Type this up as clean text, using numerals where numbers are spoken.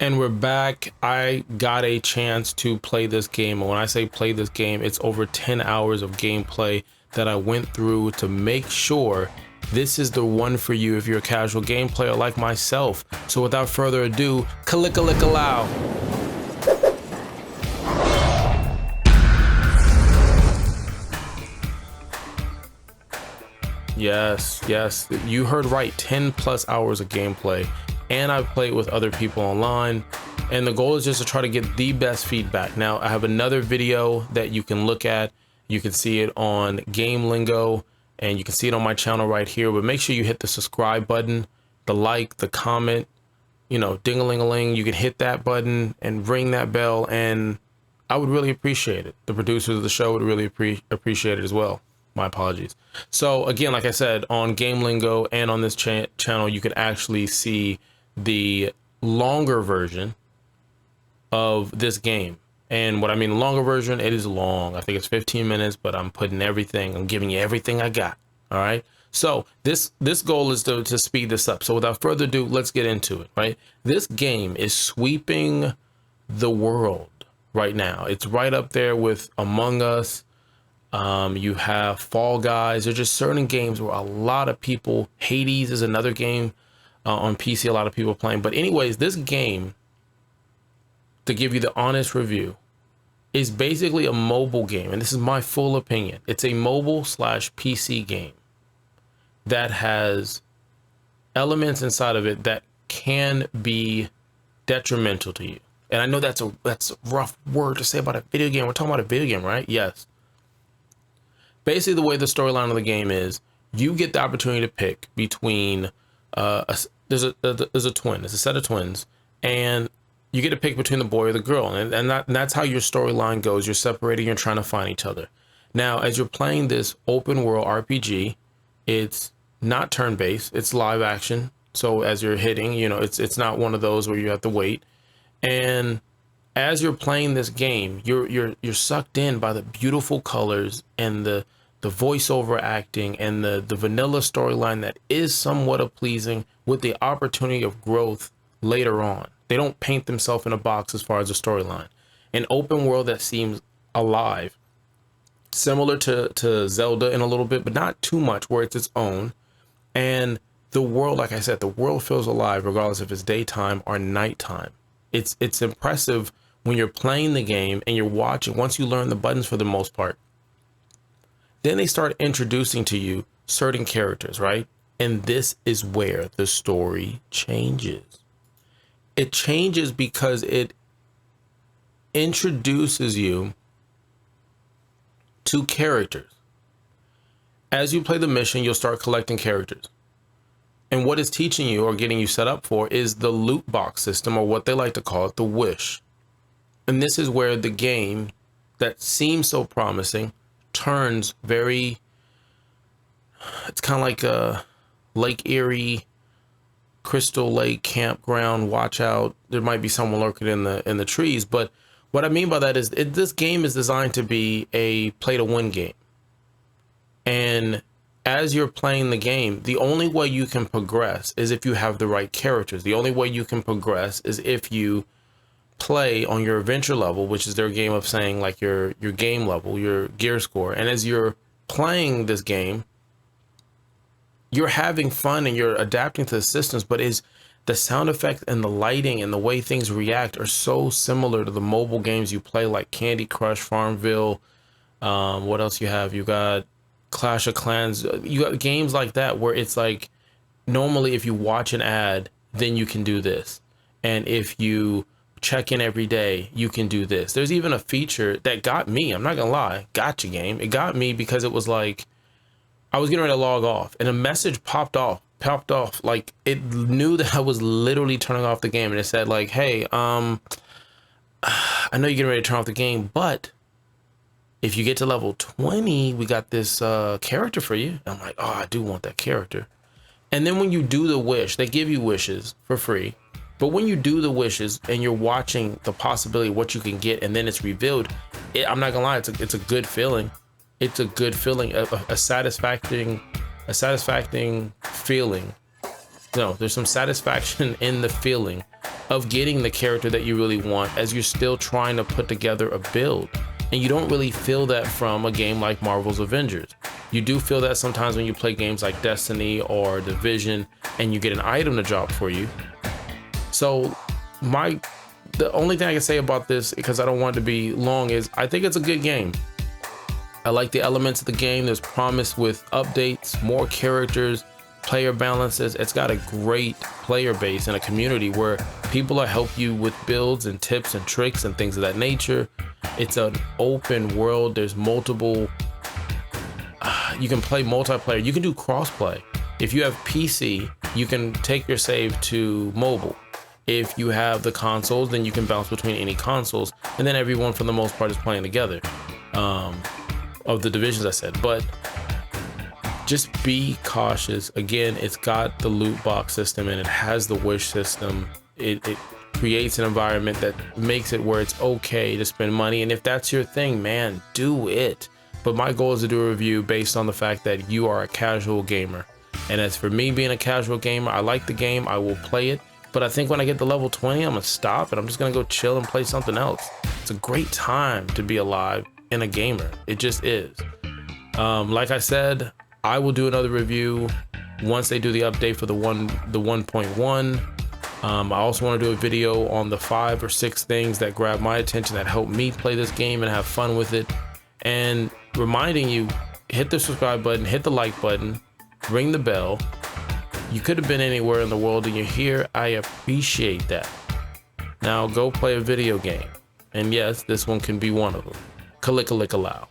And we're back. I got a chance to play this game. And when I say play this game, it's over 10 hours of gameplay that I went through to make sure this is the one for you if you're a casual game player like myself. So without further ado, kalika-lika-low. Yes, you heard right, 10 plus hours of gameplay. And I've played with other people online, and the goal is just to try to get the best feedback. Now, I have another video that you can look at. You can see it on Game Lingo, and you can see it on my channel right here. But make sure you hit the subscribe button, the like, the comment, you know, ding-a-ling-a-ling. You can hit that button and ring that bell, and I would really appreciate it. The producers of the show would really appreciate it as well. My apologies. So again, like I said, on Game Lingo and on this channel, you can actually see the longer version of this game. And what I mean, the longer version, it is long. I think it's 15 minutes, but I'm giving you everything I got. All right. So this goal is to speed this up. So without further ado, let's get into it. Right. This game is sweeping the world right now. It's right up there with Among Us. You have Fall Guys. There's just certain games where a lot of people, Hades is another game on PC, a lot of people playing. But anyways, this game, to give you the honest review, is basically a mobile game. And this is my full opinion. It's a mobile/PC game that has elements inside of it that can be detrimental to you. And I know that's a rough word to say about a video game. We're talking about a video game, right? Yes. Basically, the way the storyline of the game is, you get the opportunity to pick between there's a twin, there's a set of twins, and you get to pick between the boy or the girl, and that's how your storyline goes. You're separating, you're trying to find each other. Now, as you're playing this open world RPG, it's not turn-based, it's live action. So as you're hitting, you know, it's not one of those where you have to wait. And as you're playing this game, you're sucked in by the beautiful colors and the voiceover acting and the vanilla storyline that is somewhat pleasing, with the opportunity of growth later on. They don't paint themselves in a box as far as the storyline. An open world that seems alive, similar to Zelda in a little bit, but not too much, where it's its own. And the world, like I said, the world feels alive regardless if it's daytime or nighttime. It's impressive when you're playing the game and you're watching. Once you learn the buttons for the most part, then they start introducing to you certain characters, right? And this is where the story changes. It changes because it introduces you to characters. As you play the mission, you'll start collecting characters. And what it's teaching you or getting you set up for is the loot box system, or what they like to call it, the wish. And this is where the game that seems so promising turns very, it's kind of like a Lake Erie, Crystal Lake campground. Watch out, there might be someone lurking in the trees. But what I mean by that is this game is designed to be a play to win game. And as you're playing the game, the only way you can progress is if you have the right characters. The only way you can progress is if you play on your adventure level, which is their game of saying like your game level, your gear score. And as you're playing this game, you're having fun and you're adapting to the systems, but is the sound effects and the lighting and the way things react are so similar to the mobile games you play, like Candy Crush, Farmville. What else you have? You got Clash of Clans. You got games like that where it's like, normally if you watch an ad, then you can do this. And if you check in every day, you can do this. There's even a feature that got me, I'm not gonna lie, gotcha game. It got me because it was like, I was getting ready to log off and a message popped off, like it knew that I was literally turning off the game, and it said like, hey, I know you're getting ready to turn off the game, but if you get to level 20, we got this character for you. I'm like, oh, I do want that character. And then when you do the wish, they give you wishes for free. But when you do the wishes and you're watching the possibility of what you can get, and then it's revealed, I'm not gonna lie, it's a good feeling. It's a good feeling, a satisfying feeling. No, there's some satisfaction in the feeling of getting the character that you really want as you're still trying to put together a build. And you don't really feel that from a game like Marvel's Avengers. You do feel that sometimes when you play games like Destiny or Division and you get an item to drop for you. So the only thing I can say about this, because I don't want it to be long, is I think it's a good game. I like the elements of the game. There's promise with updates, more characters, player balances. It's got a great player base and a community where people will help you with builds and tips and tricks and things of that nature. It's an open world. There's multiple, you can play multiplayer. You can do crossplay. If you have PC, you can take your save to mobile. If you have the consoles, then you can bounce between any consoles, and then everyone for the most part is playing together, of the divisions I said. But just be cautious. Again, it's got the loot box system and it has the wish system. It creates an environment that makes it where it's okay to spend money, and if that's your thing, man, do it. But my goal is to do a review based on the fact that you are a casual gamer, and as for me being a casual gamer, I like the game, I will play it, but I think when I get to level 20, I'm gonna stop and I'm just gonna go chill and play something else. It's a great time to be alive and a gamer. It just is. Like I said, I will do another review once they do the update for the 1.1. I also want to do a video on the 5 or 6 things that grab my attention that help me play this game and have fun with it. And reminding you, hit the subscribe button, hit the like button, ring the bell. You could have been anywhere in the world and you're here. I appreciate that. Now go play a video game. And yes, this one can be one of them. Kalika-lika-low.